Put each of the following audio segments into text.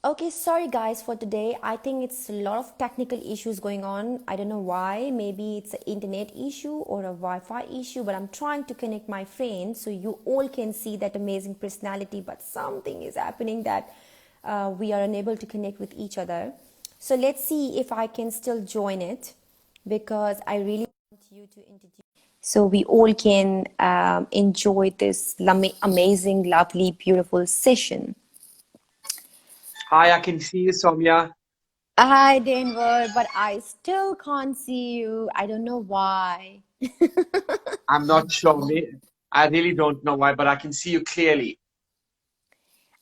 Okay, sorry guys for today. I think it's a lot of technical issues going on. I don't know why. Maybe it's an internet issue or a Wi-Fi issue, but I'm trying to connect my friend so you all can see that amazing personality, but something is happening that we are unable to connect with each other. So let's see if I can still join it because I really want you to introduce so we all can enjoy this amazing, lovely, beautiful session. Hi, I can see you, Saumya. Hi, Denver, but I still can't see you. I don't know why. I'm not sure. I really don't know why, but I can see you clearly.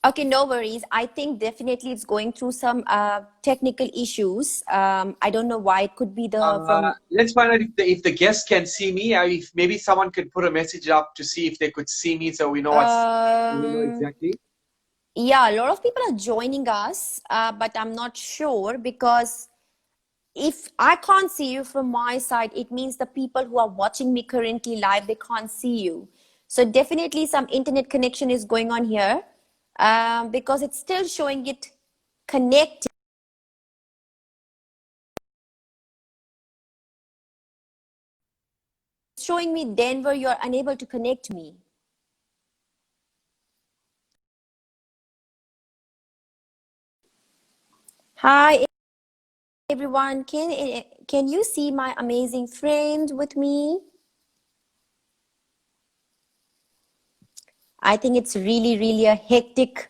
Okay, no worries. I think definitely it's going through some technical issues. I don't know why. It could be the from. Let's find out if the guest can see me. If maybe someone could put a message up to see if they could see me, so we know Um, exactly. yeah, a lot of people are joining us, but I'm not sure because if I can't see you from my side, it means the people who are watching me currently live, they can't see you. So definitely some internet connection is going on here because it's still showing it connected. It's showing me Denver, you're unable to connect me. Hi everyone, can you see my amazing friend with me? I think it's really a hectic.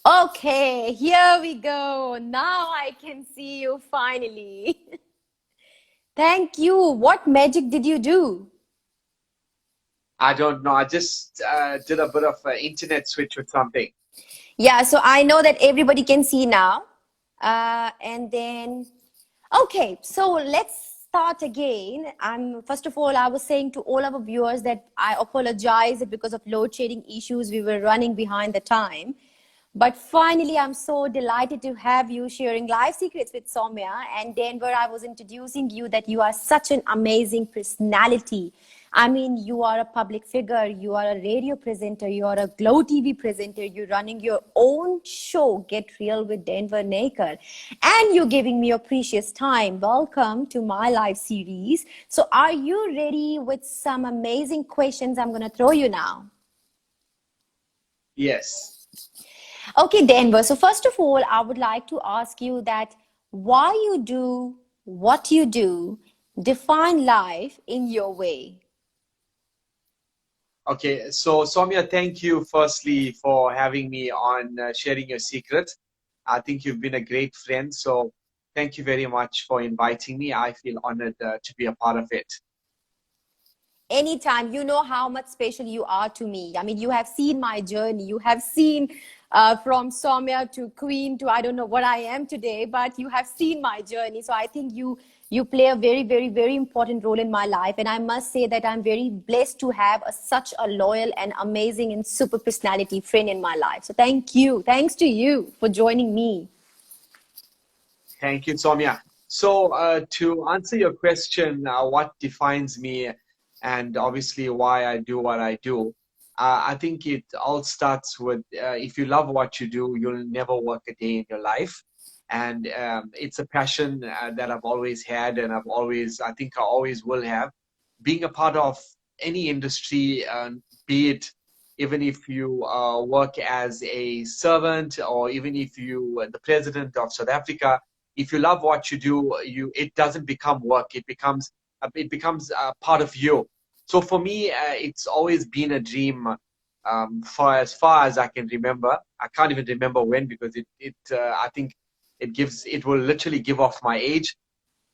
Okay, here we go. Now I can see you finally. Thank you. What magic did you do? I don't know. I just did a bit of internet switch or something. Yeah, so I know that everybody can see now. And then, okay, so let's start again. First of all, I was saying to all our viewers that I apologize that because of load shedding issues, we were running behind the time. But finally, I'm so delighted to have you sharing life secrets with Saumya. And Denver, I was introducing you that you are such an amazing personality. I mean, you are a public figure, you are a radio presenter, you are a Glow TV presenter, you're running your own show, Get Real with Denver Naicker, and you're giving me your precious time. Welcome to my live series. So, are you ready with some amazing questions I'm going to throw you now? Yes. Okay, Denver. So first of all, I would like to ask you that why you do what you do, define life in your way. Okay. So, Saumya, thank you firstly for having me on sharing your secret. I think you've been a great friend. So, thank you very much for inviting me. I feel honored to be a part of it. Anytime, you know how much special you are to me. I mean, you have seen my journey. You have seen from Saumya to Queen to I don't know what I am today, but you have seen my journey. So I think you play a very important role in my life. And I must say that I'm very blessed to have such a loyal and amazing and super personality friend in my life. So thank you. Thanks to you for joining me. Thank you, Soumya. So, to answer your question, what defines me and obviously why I do what I do, I think it all starts with if you love what you do, you'll never work a day in your life. And it's a passion that I've always had, and I think I always will have. Being a part of any industry, be it even if you work as a servant or even if you the president of South Africa, if you love what you do, it doesn't become work. It becomes a part of you. So for me, it's always been a dream for as far as I can remember. I can't even remember when because I think it will literally give off my age.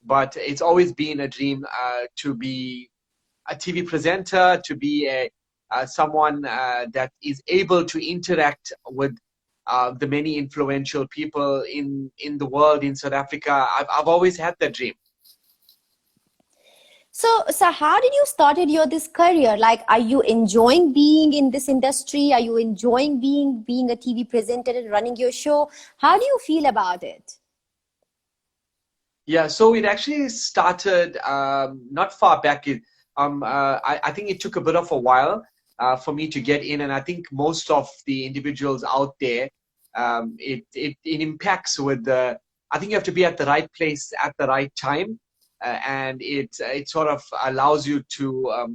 But it's always been a dream to be a TV presenter, to be someone that is able to interact with the many influential people in the world, in South Africa. I've always had that dream. So how did you started your this career? Like, are you enjoying being in this industry? Are you enjoying being a TV presenter and running your show? How do you feel about it? Yeah, so it actually started not far back. I think it took a bit of a while for me to get in, and I think most of the individuals out there it impacts with the, I think you have to be at the right place at the right time, and it sort of allows you to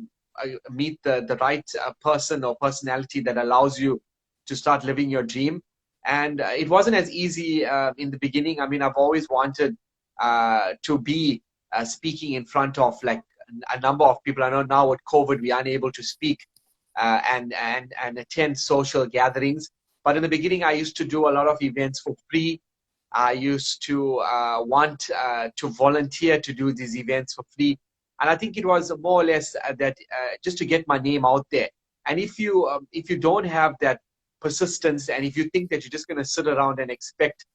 meet the right person or personality that allows you to start living your dream. And it wasn't as easy in the beginning. I mean, I've always wanted to be speaking in front of like a number of people. I know now with COVID we are unable to speak and attend social gatherings. But in the beginning, I used to do a lot of events for free. I used to want to volunteer to do these events for free. And I think it was more or less that just to get my name out there. And if you don't have that persistence, and if you think that you're just going to sit around and expect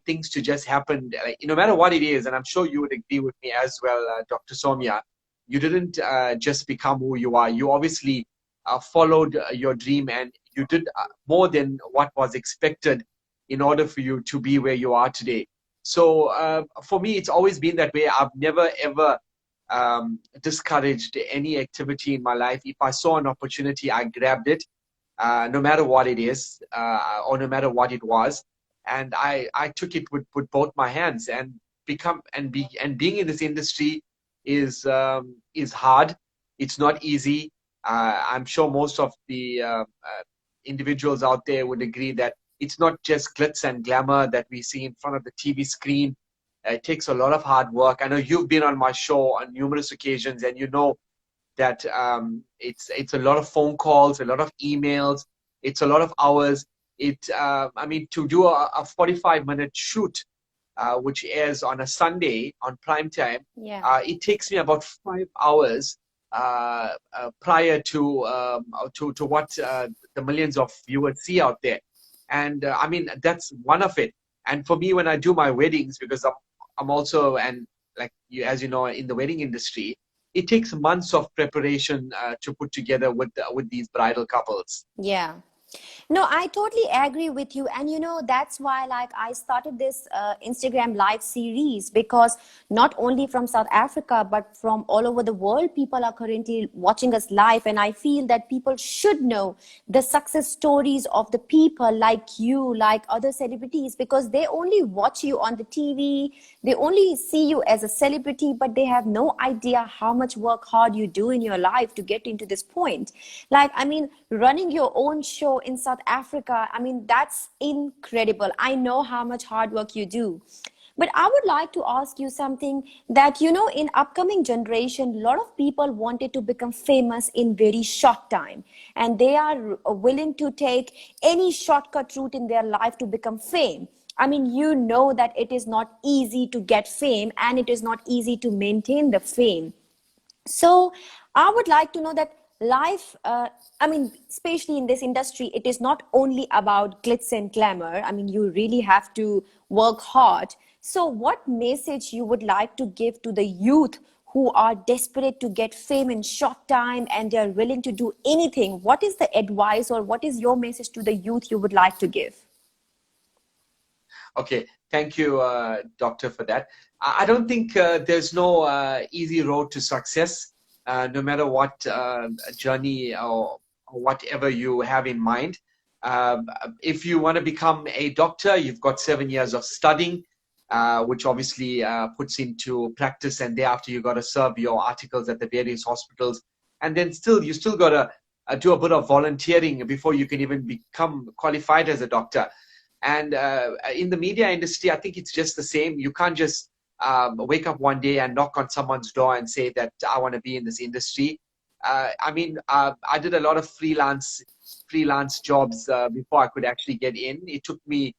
things to just happen, no matter what it is, and I'm sure you would agree with me as well, Dr. Saumya, you didn't just become who you are. You obviously followed your dream, and you did more than what was expected in order for you to be where you are today. So for me, it's always been that way. I've never, ever discouraged any activity in my life. If I saw an opportunity, I grabbed it, no matter what it is, or no matter what it was. And I took it with both my hands, and being in this industry is hard. It's not easy. I'm sure most of the individuals out there would agree that it's not just glitz and glamour that we see in front of the TV screen. It takes a lot of hard work. I know you've been on my show on numerous occasions, and you know that it's a lot of phone calls, a lot of emails, it's a lot of hours. I mean, to do a 45-minute shoot, which airs on a Sunday on prime time, it takes me about 5 hours prior to what the millions of viewers see out there. And I mean, that's one of it. And for me, when I do my weddings, because I'm also, and like you, as you know, in the wedding industry, it takes months of preparation to put together with these bridal couples. Yeah. No, I totally agree with you. And, you know, that's why like I started this Instagram live series, because not only from South Africa, but from all over the world, people are currently watching us live. And I feel that people should know the success stories of the people like you, like other celebrities, because they only watch you on the TV. They only see you as a celebrity, but they have no idea how much work hard you do in your life to get into this point. Like, I mean, running your own show in South Africa, I mean, that's incredible. I know how much hard work you do. But I would like to ask you something that, you know, in upcoming generation, a lot of people wanted to become famous in very short time. And they are willing to take any shortcut route in their life to become fame. I mean, you know that it is not easy to get fame, and it is not easy to maintain the fame. So I would like to know that life, I mean, especially in this industry, it is not only about glitz and glamour. I mean, you really have to work hard. So what message you would like to give to the youth who are desperate to get fame in short time and they're willing to do anything? What is the advice, or what is your message to the youth you would like to give? Okay, thank you, Doctor, for that. I don't think there's no easy road to success, no matter what journey or whatever you have in mind. If you want to become a doctor, you've got 7 years of studying, which obviously puts into practice, and thereafter you got to serve your articles at the various hospitals, and then you still got to do a bit of volunteering before you can even become qualified as a doctor. And in the media industry, I think it's just the same. You can't just wake up one day and knock on someone's door and say that I want to be in this industry. I mean, I did a lot of freelance jobs before I could actually get in. It took me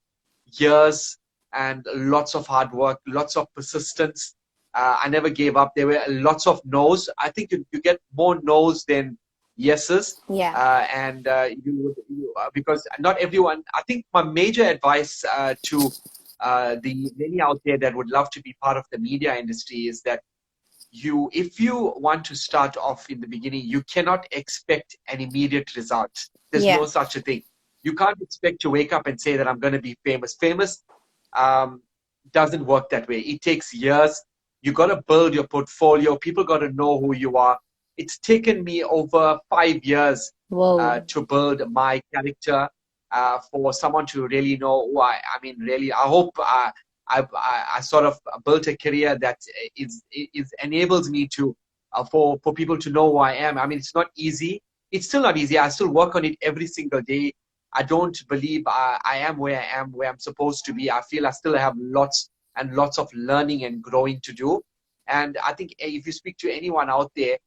years and lots of hard work, lots of persistence. I never gave up. There were lots of no's. I think you get more no's than yeses. Yeah. And because not everyone, I think my major advice to the many out there that would love to be part of the media industry is that if you want to start off in the beginning, you cannot expect an immediate result. There's no such a thing. You can't expect to wake up and say that I'm going to be famous. Famous doesn't work that way. It takes years. You got to build your portfolio. People got to know who you are. It's taken me over 5 years to build my character, for someone to really know who I mean, really, I hope I sort of built a career that enables me to, for people to know who I am. I mean, it's not easy. It's still not easy. I still work on it every single day. I don't believe I am where I am, where I'm supposed to be. I feel I still have lots and lots of learning and growing to do. And I think if you speak to anyone out there,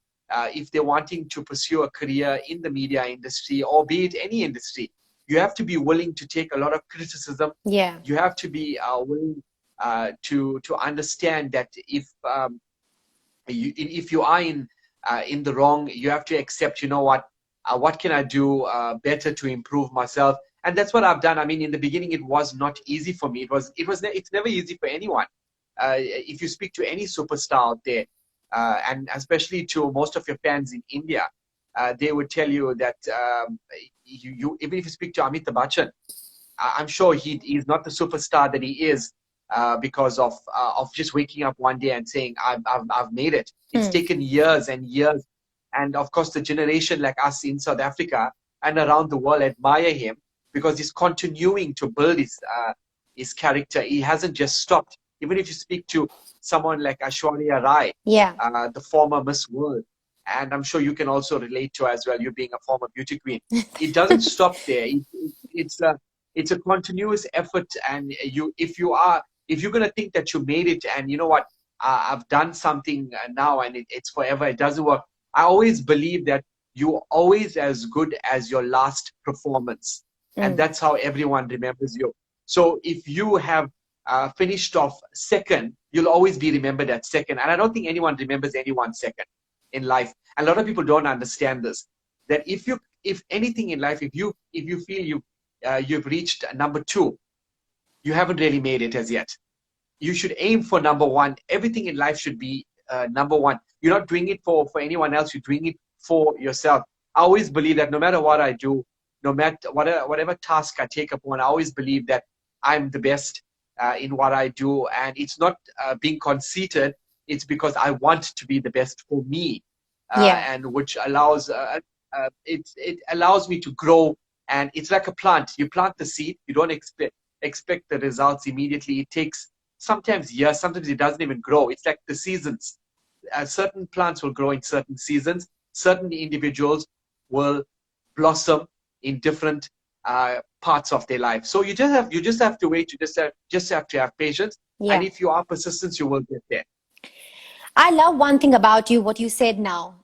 if they're wanting to pursue a career in the media industry, or be it any industry, you have to be willing to take a lot of criticism. Yeah. You have to be willing to understand that if you are in the wrong, you have to accept, you know what can I do better to improve myself? And that's what I've done. I mean, in the beginning, it was not easy for me. It's never easy for anyone. If you speak to any superstar out there, and especially to most of your fans in India, they would tell you that even if you speak to Amitabh Bachchan, I'm sure he's not the superstar that he is because of just waking up one day and saying I've made it. It's taken years and years, and of course the generation like us in South Africa and around the world admire him because he's continuing to build his character. He hasn't just stopped. Even if you speak to someone like Aishwarya Rai, the former Miss World, and I'm sure you can also relate to as well, you being a former beauty queen. It doesn't stop there. It's a continuous effort, and if you're going to think that you made it and you know what, I've done something now and it's forever, it doesn't work. I always believe that you're always as good as your last performance, and that's how everyone remembers you. So if you have finished off second, you'll always be remembered at second. And I don't think anyone remembers anyone second in life. And a lot of people don't understand this, that if anything in life, if you feel you've reached number 2, you haven't really made it as yet. You should aim for number 1. Everything in life should be number 1. You're not doing it for anyone else. You're doing it for yourself. I always believe that no matter what I do, no matter whatever task I take upon, I always believe that I'm the best in what I do. And it's not being conceited. It's because I want to be the best for me, and which allows it allows me to grow. And it's like a plant. You plant the seed. You don't expect the results immediately. It takes sometimes years. Sometimes it doesn't even grow. It's like the seasons. Certain plants will grow in certain seasons. Certain individuals will blossom in different parts of their life. So you just have to wait. You just have to have patience. And if you are persistent, you will get there. I love one thing about you, what you said now.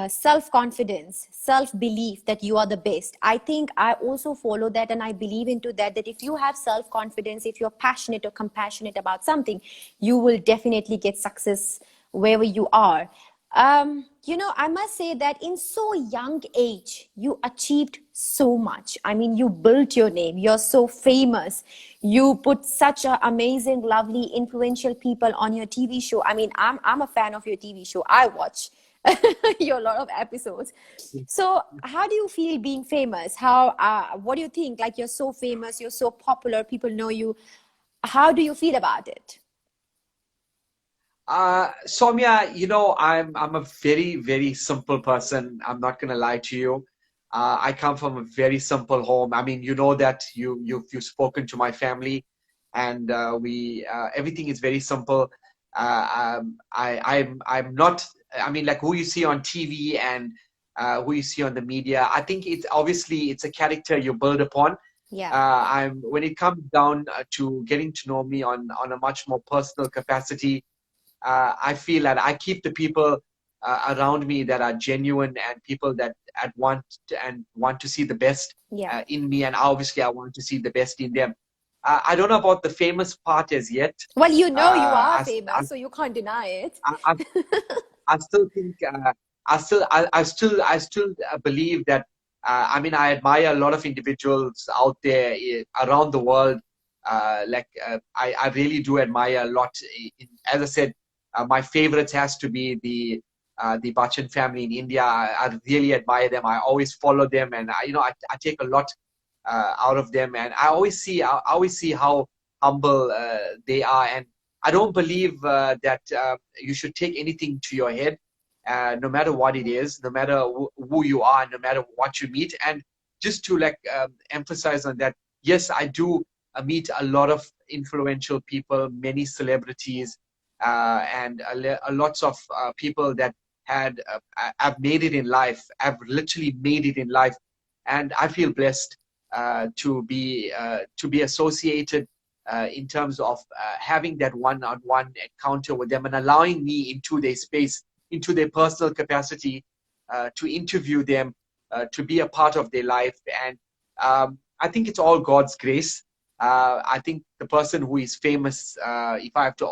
Self-confidence, self-belief that you are the best. I think I also follow that, and I believe into that if you have self-confidence, if you're passionate or compassionate about something, you will definitely get success wherever you are. I must say that in so young age, you achieved so much. I mean, you built your name. You're so famous. You put such amazing, lovely, influential people on your TV show. I mean, I'm a fan of your TV show. I watch your lot of episodes. So how do you feel being famous? What do you think? Like, you're so famous, you're so popular, people know you. How do you feel about it? Saumya, I'm a very, very simple person. I'm not gonna lie to you. I come from a very simple home. I mean, you know that you've spoken to my family, and we everything is very simple. I'm not. I mean, like who you see on TV and who you see on the media. I think it's a character you build upon. When it comes down to getting to know me on a much more personal capacity. I feel that I keep the people around me that are genuine and people that want to see the best in me, and obviously I want to see the best in them. I don't know about the famous part as yet. Well, you are famous, so you can't deny it. I still think I still believe that. I mean, I admire a lot of individuals out there around the world. I really do admire a lot. As I said. My favorites has to be the Bachchan family in India. I really admire them. I always follow them, and I take a lot out of them. And I always see how humble they are. And I don't believe that you should take anything to your head, no matter what it is, no matter who you are, no matter what you meet. And just to like emphasize on that, yes, I do meet a lot of influential people, many celebrities, and lots of people that have made it in life. I've literally made it in life, and I feel blessed to be associated in terms of having that one-on-one encounter with them and allowing me into their space, into their personal capacity, to interview them, to be a part of their life. And I think it's all God's grace. I think the person who is famous, if I have to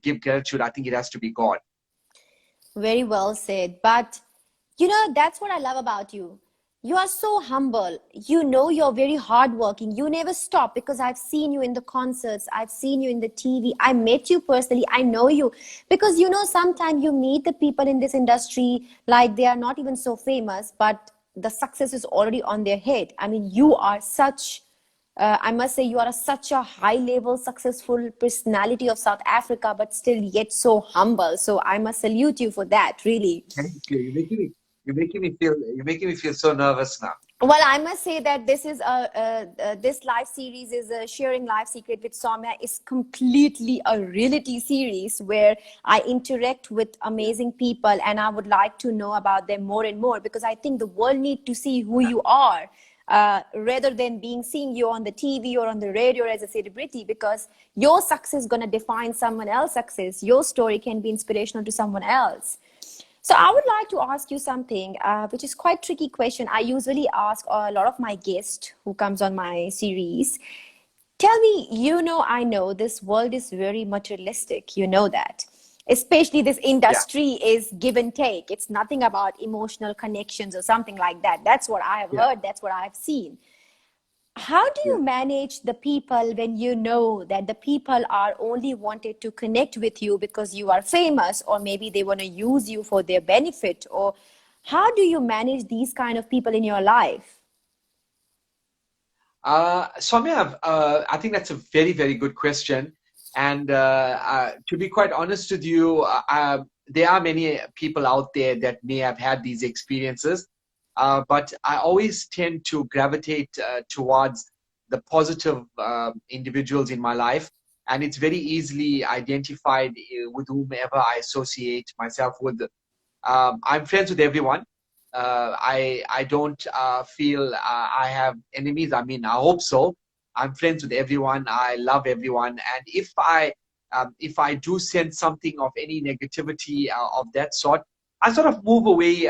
give gratitude, I think it has to be God. Very well said. But you know, that's what I love about you. You are so humble. You know, you're very hardworking. You never stop, because I've seen you in the concerts. I've seen you in the TV. I met you personally. I know you because, you know, sometimes you meet the people in this industry like they are not even so famous, but the success is already on their head. I mean, you are such I must say, you are such a high level, successful personality of South Africa, but still yet so humble. So I must salute you for that, really. Thank you. You're making me feel so nervous now. Well, I must say that this is this live series is a sharing life secret with Saumya is completely a reality series where I interact with amazing people, and I would like to know about them more and more, because I think the world needs to see who you are. Rather than being seeing you on the TV or on the radio as a celebrity, because your success is going to define someone else's success. Your story can be inspirational to someone else. So I would like to ask you something, which is quite tricky question. I usually ask a lot of my guests who comes on my series. Tell me, you know, I know this world is very materialistic. You know that. Especially this industry is give and take. It's nothing about emotional connections or something like that. That's what I have heard. That's what I have seen. How do you manage the people when you know that the people are only wanted to connect with you because you are famous, or maybe they want to use you for their benefit? Or how do you manage these kind of people in your life? Saumya, I think that's a very, very good question. And to be quite honest with you, there are many people out there that may have had these experiences, but I always tend to gravitate towards the positive individuals in my life. And it's very easily identified with whomever I associate myself with. I'm friends with everyone. I don't feel I have enemies. I mean, I hope so. I'm friends with everyone. I love everyone. And if I do sense something of any negativity of that sort, I sort of move away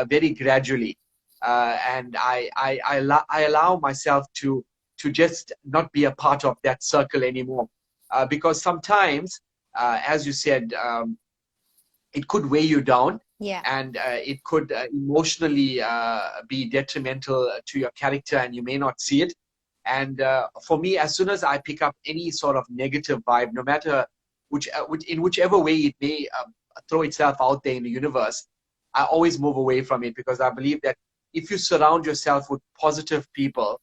very gradually, and I allow myself to just not be a part of that circle anymore, because sometimes, as you said, it could weigh you down. Yeah. And it could emotionally be detrimental to your character, and you may not see it. And for me, as soon as I pick up any sort of negative vibe, no matter in whichever way it may throw itself out there in the universe, I always move away from it, because I believe that if you surround yourself with positive people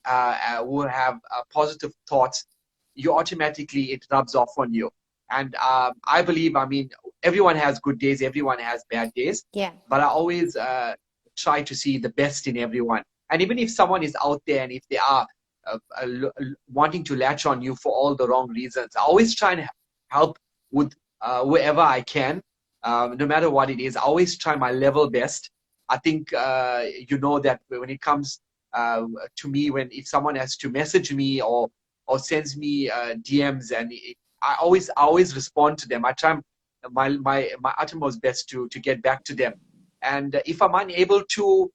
who have positive thoughts, you automatically, it rubs off on you. And I believe, I mean, everyone has good days, everyone has bad days. Yeah. But I always try to see the best in everyone. And even if someone is out there and if they are wanting to latch on you for all the wrong reasons, I always try and help with wherever I can, no matter what it is. I always try my level best. I think you know that when it comes to me, if someone has to message me or sends me DMs, and I always respond to them. I try my utmost best to get back to them. And if I'm unable to,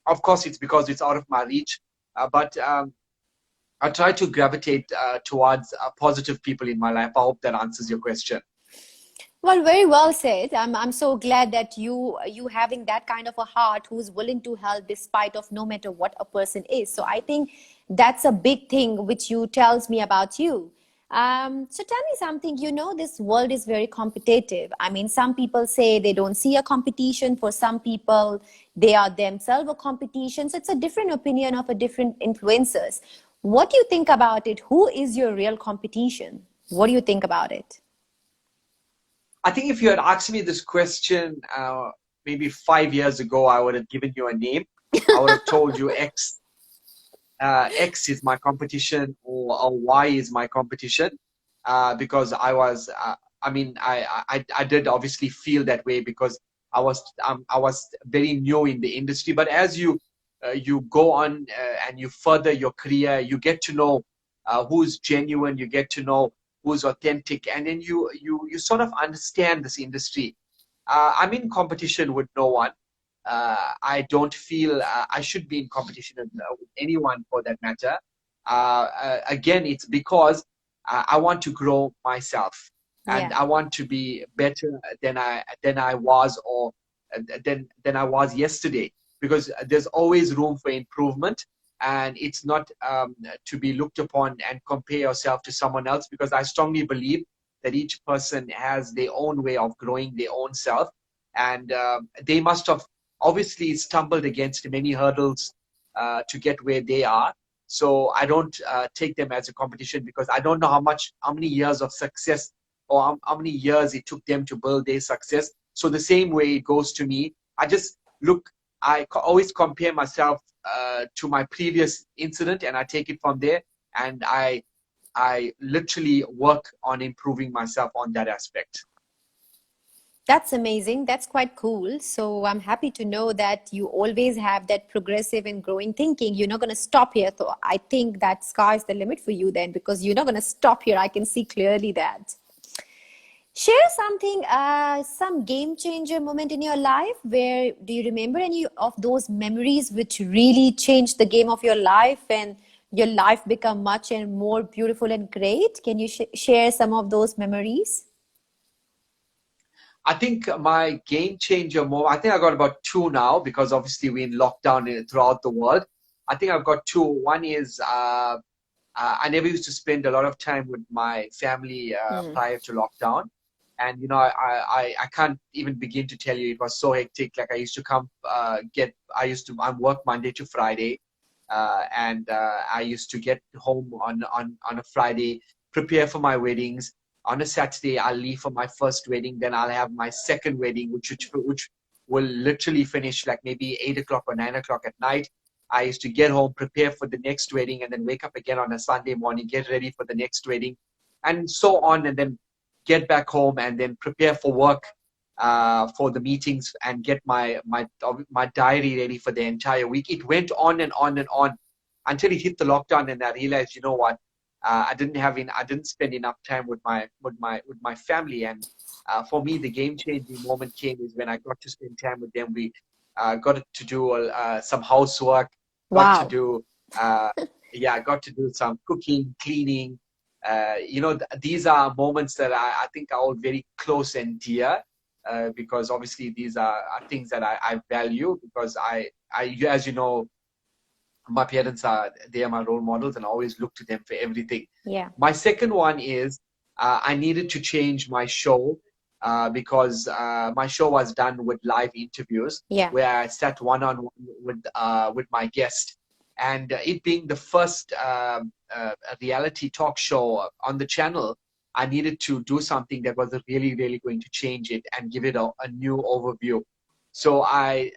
of course, it's because it's out of my reach. But I try to gravitate towards positive people in my life. I hope that answers your question. Well, very well said. I'm so glad that you having that kind of a heart who's willing to help despite of no matter what a person is. So I think that's a big thing which you tells me about you. So tell me something, you know, this world is very competitive. I mean, some people say they don't see a competition. For some people, they are themselves a competition. So it's a different opinion of a different influencers. What do you think about it? Who is your real competition? What do you think about it? I think if you had asked me this question maybe 5 years ago, I would have given you a name. I would have told you X. X is my competition or Y is my competition, because I mean, I did obviously feel that way because I was very new in the industry. But as you go on and you further your career, you get to know who's genuine, you get to know who's authentic, and then you sort of understand this industry. I'm in competition with no one. I don't feel I should be in competition with anyone for that matter. Again, it's because I want to grow myself, and Yeah. I want to be better than I was, or than I was yesterday. Because there's always room for improvement, and it's not to be looked upon and compare yourself to someone else. Because I strongly believe that each person has their own way of growing their own self, and they must have obviously stumbled against many hurdles to get where they are. So I don't take them as a competition, because I don't know how many years of success, or how many years it took them to build their success. So the same way it goes to me. I just look, always compare myself to my previous incident, and I take it from there, and I literally work on improving myself on that aspect. That's amazing. That's quite cool. So I'm happy to know that you always have that progressive and growing thinking. You're not going to stop here. So I think that sky's the limit for you then, because you're not going to stop here. I can see clearly that. Share something, some game changer moment in your life. Where do you remember any of those memories which really changed the game of your life and your life become much and more beautiful and great? Can you share some of those memories? I think my game changer moment, I think I got about two now, because obviously we're in lockdown throughout the world. I think I've got two. One is I never used to spend a lot of time with my family Hmm. prior to lockdown. And, I can't even begin to tell you, it was so hectic. Like I used to I work Monday to Friday. And I used to get home on a Friday, prepare for my weddings. On a Saturday, I'll leave for my first wedding. Then I'll have my second wedding, which will literally finish like maybe 8 o'clock or 9 o'clock at night. I used to get home, prepare for the next wedding, and then wake up again on a Sunday morning, get ready for the next wedding, and so on. And then get back home and then prepare for work, for the meetings, and get my diary ready for the entire week. It went on and on and on until it hit the lockdown, and I realized, you know what, I didn't spend enough time with my family. And for me, the game changing moment came is when I got to spend time with them. We got to do some housework, got to Wow. do uh, yeah, got to do some cooking, cleaning. These are moments that I think are all very close and dear, because obviously these are things that I value, because as you know, my parents they are my role models, and I always look to them for everything. Yeah. My second one is I needed to change my show, because my show was done with live interviews Yeah. where I sat one on one with my guest, and it being the first reality talk show on the channel, I needed to do something that was really, really going to change it and give it a new overview. So I,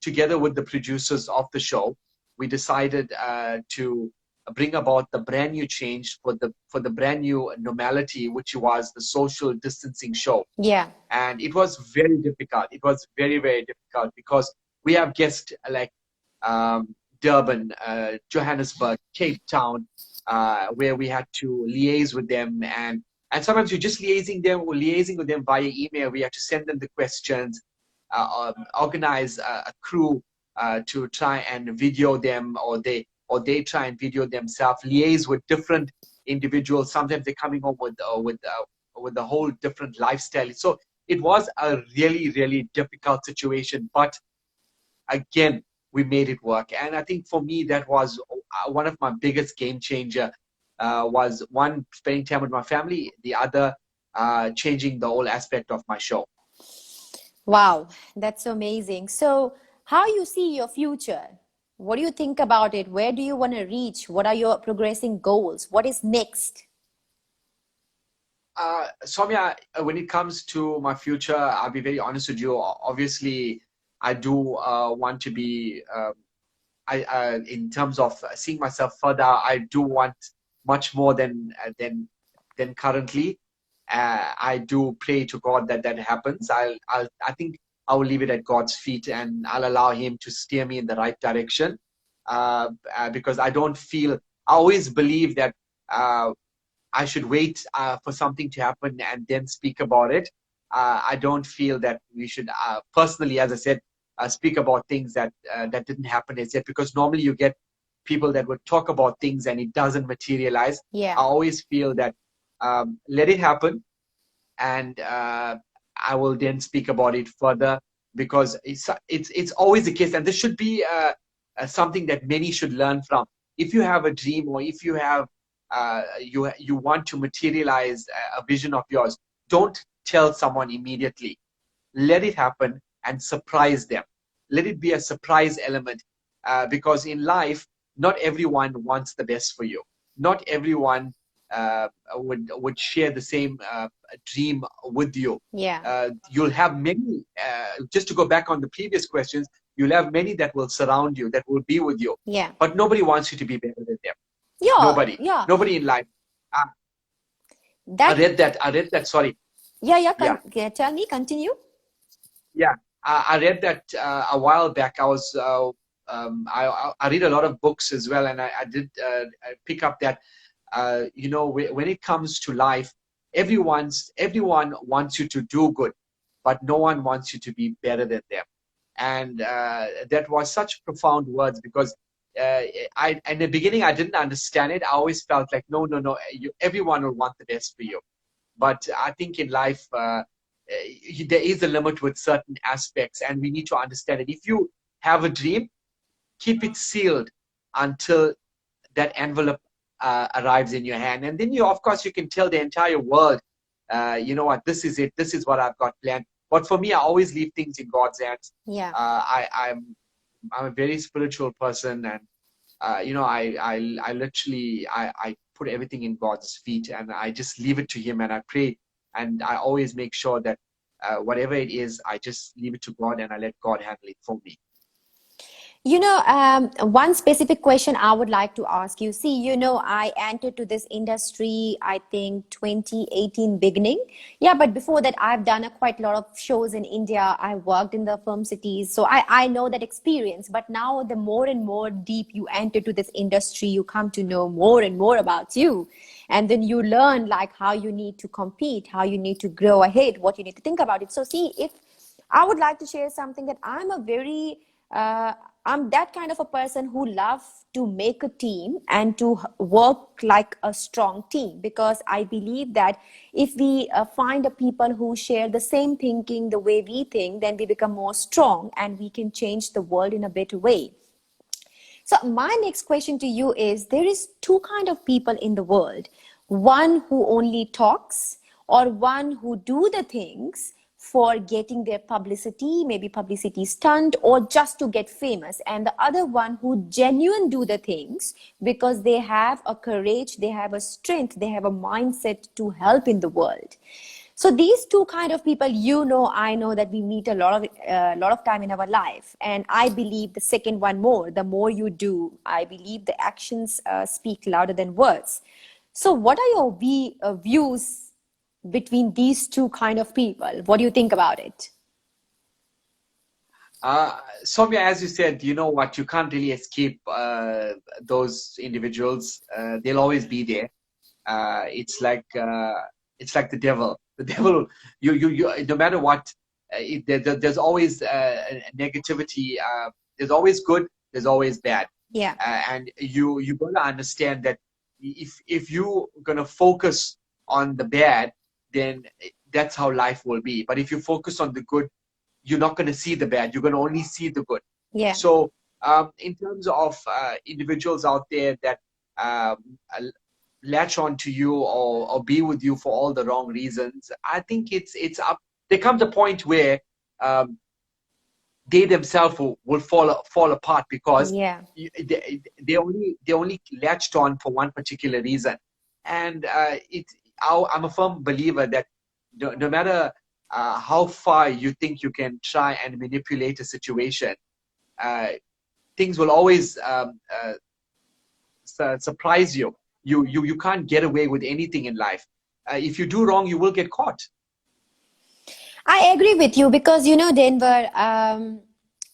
together with the producers of the show, we decided to bring about the brand new change for the brand new normality, which was the social distancing show. Yeah. And it was very difficult. It was very, very difficult, because we have guests like Durban, Johannesburg, Cape Town, where we had to liaise with them, and sometimes you're just liaising with them via email. We had to send them the questions, organize a crew to try and video them, or they try and video themselves, liaise with different individuals. Sometimes they're coming home with a whole different lifestyle. So it was a really, really difficult situation, but again, we made it work. And I think for me, that was one of my biggest game changer. Was one, spending time with my family, the other, changing the whole aspect of my show. Wow, that's amazing. So, how you see your future? What do you think about it? Where do you want to reach? What are your progressing goals? What is next? Saumya, when it comes to my future, I'll be very honest with you. Obviously, I do want to be. in terms of seeing myself further, I do want much more than currently. I do pray to God that that happens. I think I will leave it at God's feet, and I'll allow Him to steer me in the right direction. Because I don't feel, I always believe that I should wait for something to happen and then speak about it. I don't feel that we should, personally, as I said, speak about things that didn't happen as yet, because normally you get people that would talk about things and it doesn't materialize. Yeah. I always feel that let it happen, and I will then speak about it further, because it's always the case, and this should be something that many should learn from. If you have a dream, or if you have you want to materialize a vision of yours, don't tell someone immediately. Let it happen and surprise them. Let it be a surprise element, because in life, not everyone wants the best for you. Not everyone would share the same dream with you. Yeah. You'll have many, just to go back on the previous questions, you'll have many that will surround you, that will be with you. Yeah. But nobody wants you to be better than them. Yeah. Nobody. Yeah. Nobody in life. I That. read that, sorry. Yeah. Yeah. Yeah. Tell me. Continue. Yeah. I read that a while back. I read a lot of books as well, and I did pick up that, when it comes to life, everyone wants you to do good, but no one wants you to be better than them. And that was such profound words, because in the beginning, I didn't understand it. I always felt like, no, everyone will want the best for you. But I think in life, there is a limit with certain aspects, and we need to understand it. If you have a dream, keep it sealed until that envelope arrives in your hand. And then of course, you can tell the entire world, you know what, this is it. This is what I've got planned. But for me, I always leave things in God's hands. Yeah. I'm a very spiritual person, and I literally I put everything in God's feet, and I just leave it to Him, and I pray, and I always make sure that whatever it is, I just leave it to God, and I let God handle it for me. One specific question I would like to ask you. See, I entered to this industry, I think 2018 beginning. Yeah, but before that, I've done quite a lot of shows in India. I worked in the film cities. So I know that experience. But now the more and more deep you enter to this industry, you come to know more and more about you. And then you learn like how you need to compete, how you need to grow ahead, what you need to think about it. So see, if I would like to share something, that I'm that kind of a person who loves to make a team and to work like a strong team, because I believe that if we find a people who share the same thinking, the way we think, then we become more strong and we can change the world in a better way. So my next question to you is, there is two kind of people in the world. One who only talks, or one who do the things for getting their publicity, maybe publicity stunt, or just to get famous. And the other one who genuine do the things because they have a courage, they have a strength, they have a mindset to help in the world. So these two kind of people, I know that we meet a lot of time in our life. And I believe the second one more, the more you do, I believe the actions speak louder than words. So what are your views between these two kind of people? What do you think about it? Saumya, as you said, you know what, you can't really escape those individuals. They'll always be there. It's like the devil. The devil, you no matter what, there's always negativity. There's always good. There's always bad. Yeah. And you gotta understand that if you gonna focus on the bad, then that's how life will be. But if you focus on the good, you're not going to see the bad. You're going to only see the good. Yeah. So in terms of individuals out there that latch on to you or be with you for all the wrong reasons, I think it's up. There comes a point where they themselves will fall apart, because they only latched on for one particular reason. And I'm a firm believer that no matter how far you think you can try and manipulate a situation, things will always surprise you. You can't get away with anything in life. If you do wrong, you will get caught. I agree with you because, you know, Denver,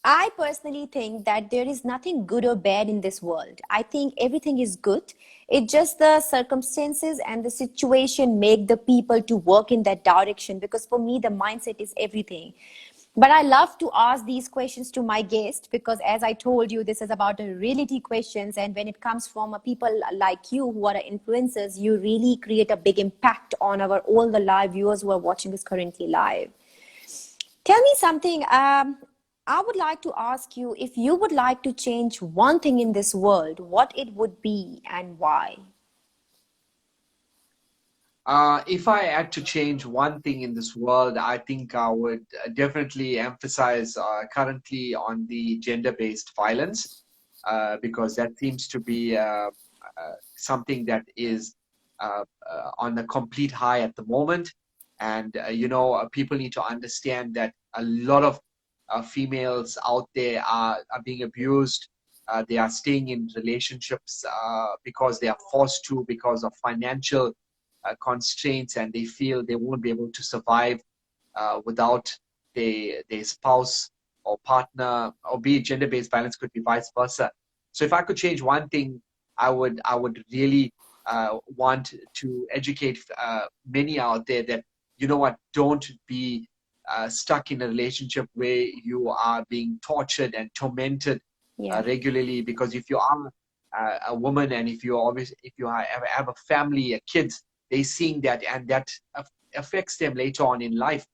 I personally think that there is nothing good or bad in this world. I think everything is good. It's just the circumstances and the situation make the people to work in that direction. Because for me, the mindset is everything. But I love to ask these questions to my guest because, as I told you, this is about the reality questions. And when it comes from a people like you who are influencers, you really create a big impact on our all the live viewers who are watching this currently live. Tell me something. I would like to ask you if you would like to change one thing in this world, what it would be and why. If I had to change one thing in this world, I think I would definitely emphasize currently on the gender-based violence, because that seems to be something that is on a complete high at the moment. And, people need to understand that a lot of females out there are being abused. They are staying in relationships because they are forced to, because of financial constraints, and they feel they won't be able to survive without their spouse or partner, or be it gender-based violence, could be vice versa. So if I could change one thing, I would really want to educate many out there that, you know what, don't be stuck in a relationship where you are being tortured and tormented Yeah. regularly. Because if you are a woman, and if you have a family, a kids, they seeing that, and that affects them later on in life.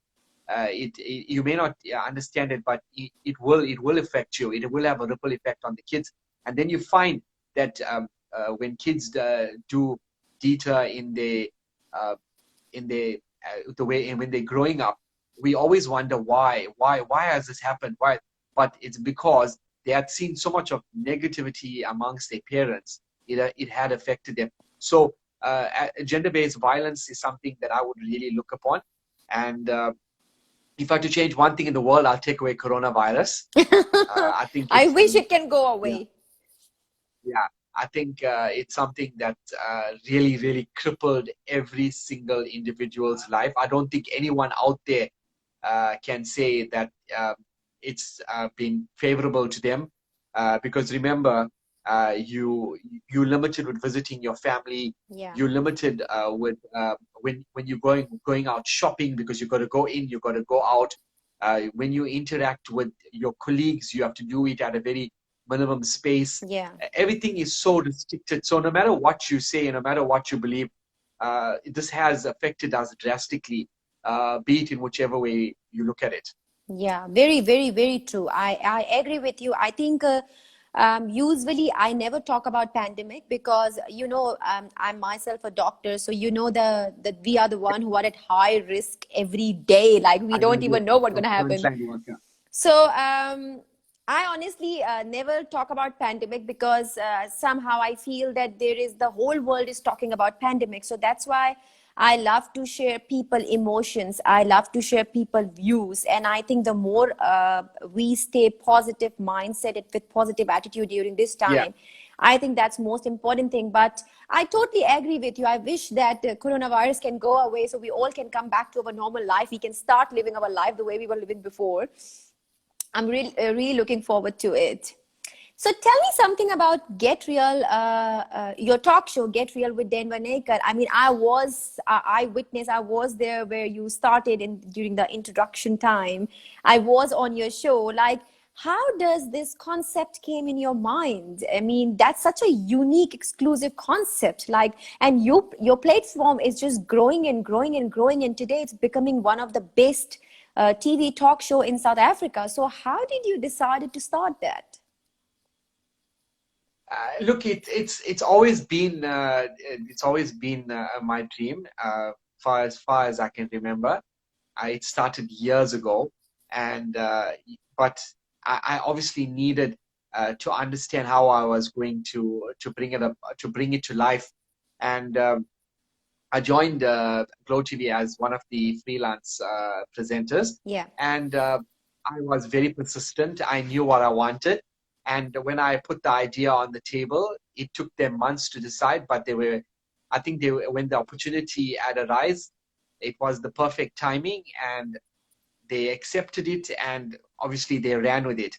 You may not understand it, but it will affect you. It will have a ripple effect on the kids, and then you find that when kids do deter in the way, and when they're growing up, we always wonder why has this happened? Why? But it's because they had seen so much of negativity amongst their parents. It had affected them. So gender-based violence is something that I would really look upon. And if I had to change one thing in the world, I'll take away coronavirus. I think I it's wish it can go yeah, away. yeah. I think it's something that really, really crippled every single individual's life. I don't think anyone out there can say that it's been favorable to them, because remember, you limited with visiting your family. Yeah. You limited with when you're going out shopping, because you got to go in, you got to go out. When you interact with your colleagues, you have to do it at a very minimum space. Yeah. Everything is so restricted. So no matter what you say, no matter what you believe, this has affected us drastically, be it in whichever way you look at it. Yeah, very, very, very true. I agree with you. I think usually I never talk about pandemic because, you know, I'm myself a doctor. So, you know, that we are the one who are at high risk every day. Like we I know don't even you're know what's a going to happen. frontline worker. So I honestly never talk about pandemic because somehow I feel that there is the whole world is talking about pandemic. So that's why I love to share people emotions. I love to share people views, and I think the more we stay positive mindset with positive attitude during this Yeah. time, I think that's most important thing. But I totally agree with you. I wish that coronavirus can go away so we all can come back to our normal life. We can start living our life the way we were living before. I'm really looking forward to it. So tell me something about Get Real, your talk show, Get Real with Denver Naicker. I mean, I was eyewitness. I was there where you started during the introduction time. I was on your show. Like, how does this concept came in your mind? I mean, that's such a unique, exclusive concept. Like, and your platform is just growing and growing and growing. And today it's becoming one of the best TV talk show in South Africa. So how did you decide to start that? Look, it's always been my dream, far as I can remember. It started years ago, and but I obviously needed to understand how I was going to bring it to life. And I joined Glow TV as one of the freelance presenters, Yeah. and I was very persistent. I knew what I wanted, And when I put the idea on the table, it took them months to decide, but I think when the opportunity had arisen, it was the perfect timing, and they accepted it, and obviously they ran with it.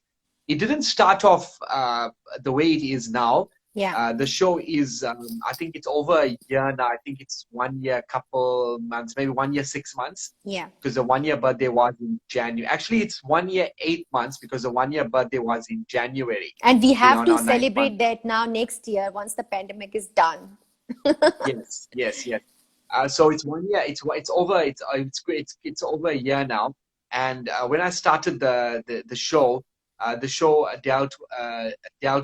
It didn't start off the way it is now. Yeah. The show is, I think it's over a year now. I think it's 1 year, couple months, maybe 1 year, 6 months. Yeah. Because the 1 year birthday was in January. Actually, it's 1 year, 8 months, because the 1 year birthday was in January. And we have to our ninth celebrate month. that now next year once the pandemic is done. Yes, yes, yes. So it's 1 year. It's over. It's over a year now. And when I started the show, the show dealt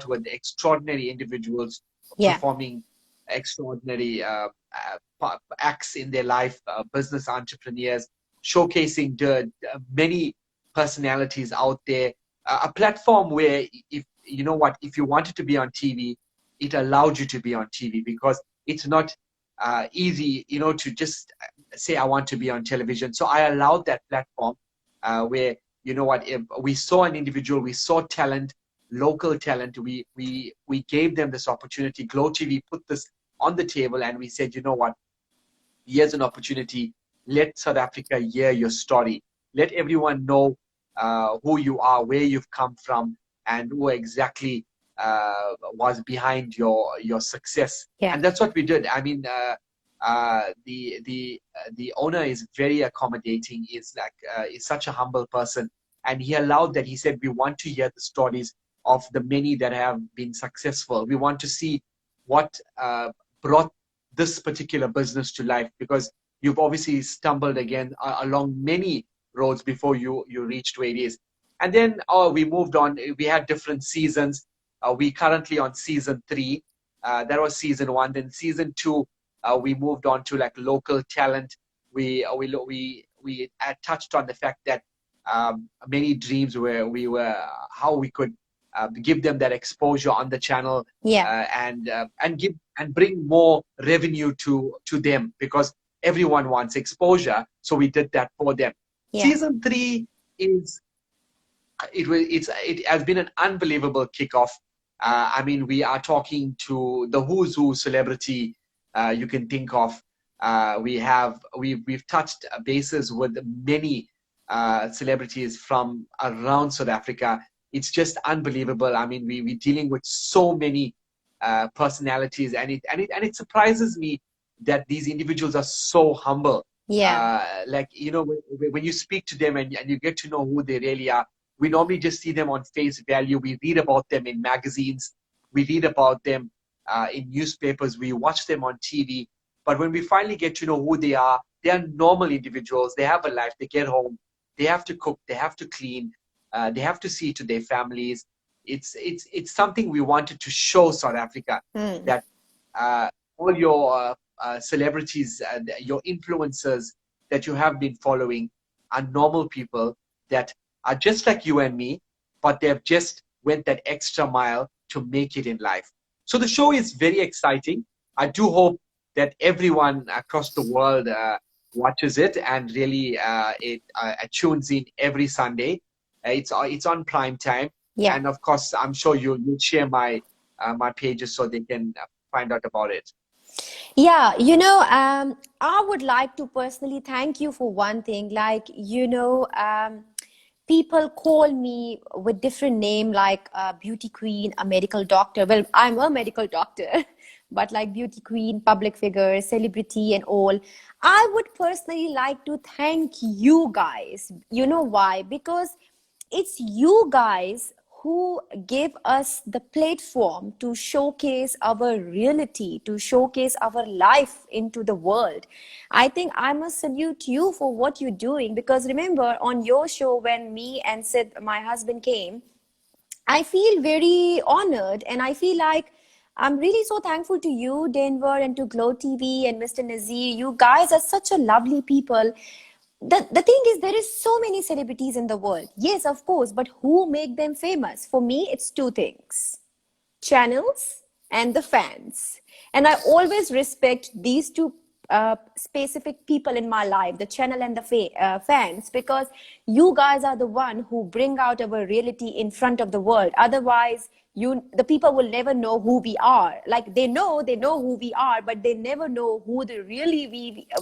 with extraordinary individuals Yeah. performing extraordinary acts in their life, business entrepreneurs, showcasing many personalities out there. A platform where, if you know what, if you wanted to be on TV, it allowed you to be on TV, because it's not easy, to just say I want to be on television. So I allowed that platform where, if we saw an individual, we saw talent, local talent, we gave them this opportunity. Glow TV put this on the table, and we said, here's an opportunity. Let South Africa hear your story. Let everyone know who you are, where you've come from, and who exactly was behind your success. Yeah. And that's what we did. I mean, the owner is very accommodating. Is such a humble person, and he allowed that. He said, we want to hear the stories of the many that have been successful. We want to see what brought this particular business to life, because you've obviously stumbled again along many roads before you reached where it is. And then we moved on. We had different seasons. We currently on season 3. That was season 1. Then season 2, we moved on to like local talent. We had touched on the fact that many dreams how we could give them that exposure on the channel. Yeah. And bring more revenue to them, because everyone wants exposure. So we did that for them. Yeah. Season 3 it has been an unbelievable kickoff. I mean, we are talking to the who's who celebrity you can think of. We've touched bases with many celebrities from around South Africa. It's just unbelievable. I mean, we're dealing with so many personalities, and it surprises me that these individuals are so humble. Yeah. When you speak to them and you get to know who they really are, we normally just see them on face value. We read about them in magazines. We read about them in newspapers. We watch them on TV. But when we finally get to know who they are normal individuals. They have a life. They get home. They have to cook. They have to clean. They have to see to their families. It's something we wanted to show South Africa, that all your celebrities, your influencers that you have been following are normal people that are just like you and me, but they've just went that extra mile to make it in life. So the show is very exciting. I do hope that everyone across the world watches it and really it tunes in every Sunday. It's on prime time. Yeah. And of course, I'm sure you'll share my pages so they can find out about it. Yeah, I would like to personally thank you for one thing. People call me with different name, like beauty queen, a medical doctor. Well, I'm a medical doctor, but like beauty queen, public figure, celebrity and all. I would personally like to thank you guys. You know why? Because it's you guys who give us the platform to showcase our reality, to showcase our life into the world. I think I must salute you for what you're doing, because remember on your show when me and Sid, my husband, came, I feel very honored, and I feel like I'm really so thankful to you, Denver, and to Glow TV and Mr. Nazir. You guys are such a lovely people. The thing is, there is so many celebrities in the world. Yes, of course, but who make them famous? For me, it's two things: channels and the fans. And I always respect these two specific people in my life, the channel and the fans, because you guys are the one who bring out our reality in front of the world. Otherwise, the people will never know who we are. Like they know who we are, but they never know who the really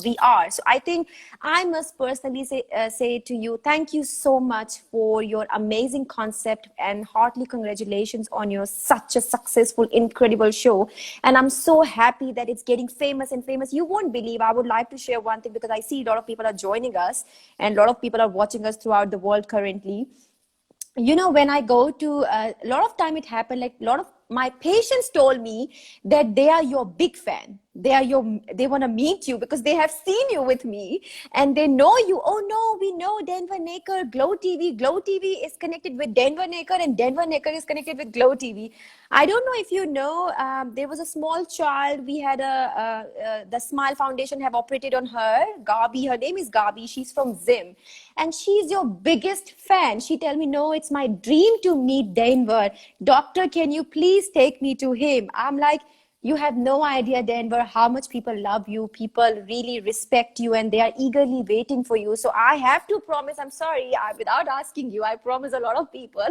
we are. So I think I must personally say to you, thank you so much for your amazing concept, and heartily congratulations on your such a successful, incredible show. And I'm so happy that it's getting famous and famous. You won't believe, I would like to share one thing, because I see a lot of people are joining us and a lot of people are watching us throughout the world currently. You know, when I go to a lot of time, it happened like a lot of my patients told me that they are your big fan. They want to meet you because they have seen you with me and they know you. Oh no, we know Denver Naicker, Glow TV. Glow TV is connected with Denver Naicker and Denver Naicker is connected with Glow TV. I don't know if you know, there was a small child. We had the Smile Foundation have operated on her, Gabi. Her name is Gabi. She's from Zim. And she's your biggest fan. She tell me, no, it's my dream to meet Denver. Doctor, can you please take me to him? I'm like, you have no idea, Denver, how much people love you. People really respect you and they are eagerly waiting for you. So I have to promise, I'm sorry, without asking you, I promise a lot of people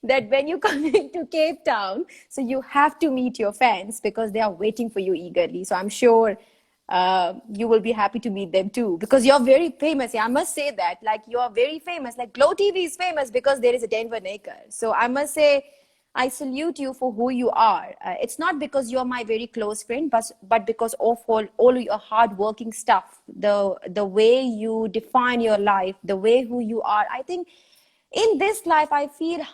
that when you come into Cape Town, so you have to meet your fans because they are waiting for you eagerly. So I'm sure you will be happy to meet them too, because you're very famous. Yeah, I must say that, like, you are very famous. Like Glow TV is famous because there is a Denver Naicker. So I must say, I salute you for who you are. It's not because you're my very close friend, but because of all your hardworking stuff, the way you define your life, the way who you are. I think in this life, I feel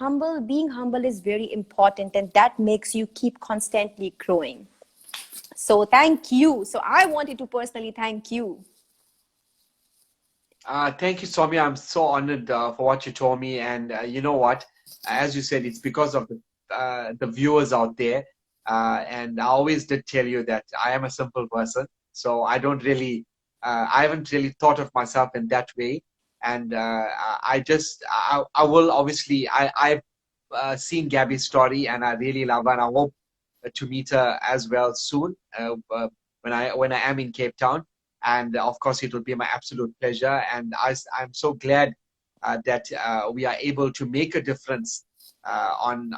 being humble is very important, and that makes you keep constantly growing. So thank you. So I wanted to personally thank you. Thank you, Saumya. I'm so honored for what you told me. And you know what? As you said, it's because of the viewers out there. And I always did tell you that I am a simple person. So I haven't really thought of myself in that way. And I will obviously, I've seen Gabby's story and I really love her. And I hope to meet her as well soon when I am in Cape Town. And of course, it will be my absolute pleasure. And I'm so glad that we are able to make a difference on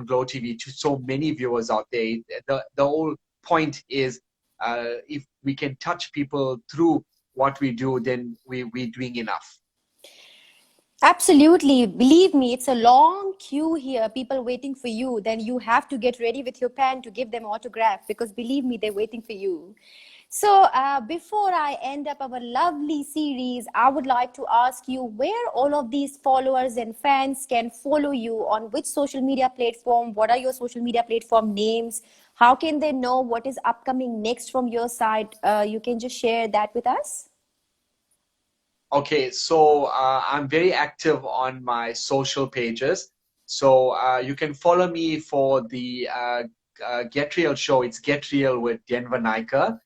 Glow TV to so many viewers out there. The whole point is if we can touch people through what we do, then we're doing enough. Absolutely. Believe me, it's a long queue here, people waiting for you. Then you have to get ready with your pen to give them autograph, because believe me, they're waiting for you. So before I end up our lovely series, I would like to ask you where all of these followers and fans can follow you, on which social media platform, what are your social media platform names? How can they know what is upcoming next from your side? You can just share that with us. Okay, so I'm very active on my social pages. So you can follow me for the Get Real show. It's Get Real with Denver Naicker.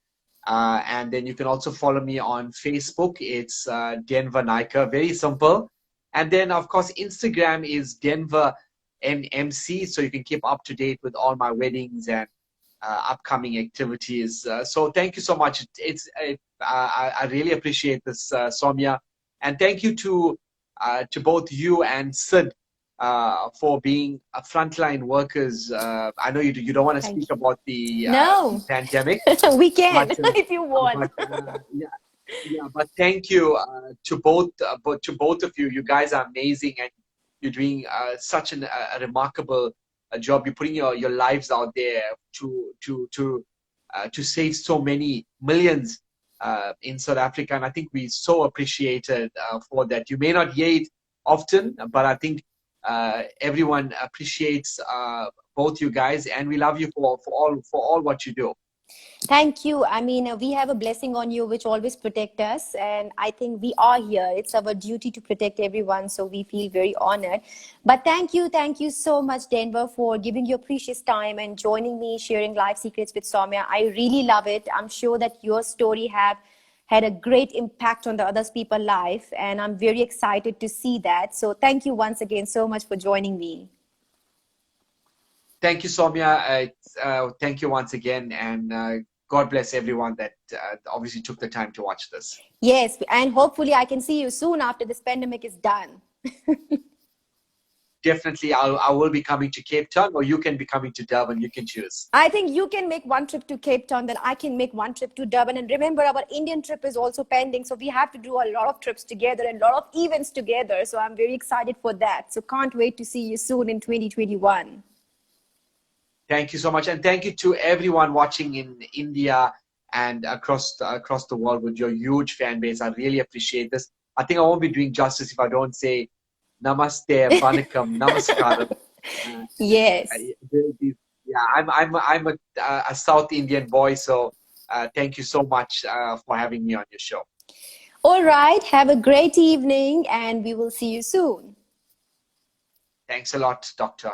And then you can also follow me on Facebook. It's Denver Naicker, very simple. And then, of course, Instagram is Denver NMC. So you can keep up to date with all my weddings and upcoming activities. So thank you so much. I really appreciate this, Saumya. And thank you to both you and Sid for being frontline workers. I know you don't want to speak about the pandemic. We can, but, if you want. But thank you to both of you. You guys are amazing, and you're doing such a remarkable job. You're putting your lives out there to save so many millions in South Africa, and I think we so appreciated for that. You may not hear it often, but I think everyone appreciates both you guys, and we love you for all what you do. Thank you. I mean, we have a blessing on you which always protect us, and I think we are here. It's our duty to protect everyone, so we feel very honored. But thank you so much, Denver, for giving your precious time and joining me, sharing life secrets with Saumya. I really love it. I'm sure that your story have had a great impact on the other people's life, and I'm very excited to see that. So thank you once again so much for joining me. Thank you, Saumya. Thank you once again, and God bless everyone that obviously took the time to watch this. Yes, and hopefully I can see you soon after this pandemic is done. Definitely, I will be coming to Cape Town, or you can be coming to Durban. You can choose. I think you can make one trip to Cape Town, then I can make one trip to Durban. And remember, our Indian trip is also pending. So we have to do a lot of trips together and a lot of events together. So I'm very excited for that. So can't wait to see you soon in 2021. Thank you so much. And thank you to everyone watching in India and across the world with your huge fan base. I really appreciate this. I think I won't be doing justice if I don't say Namaste, Vanakkam, Namaskaram. Yes. Yeah, I'm a South Indian boy, so thank you so much for having me on your show. All right. Have a great evening and we will see you soon. Thanks a lot, Doctor.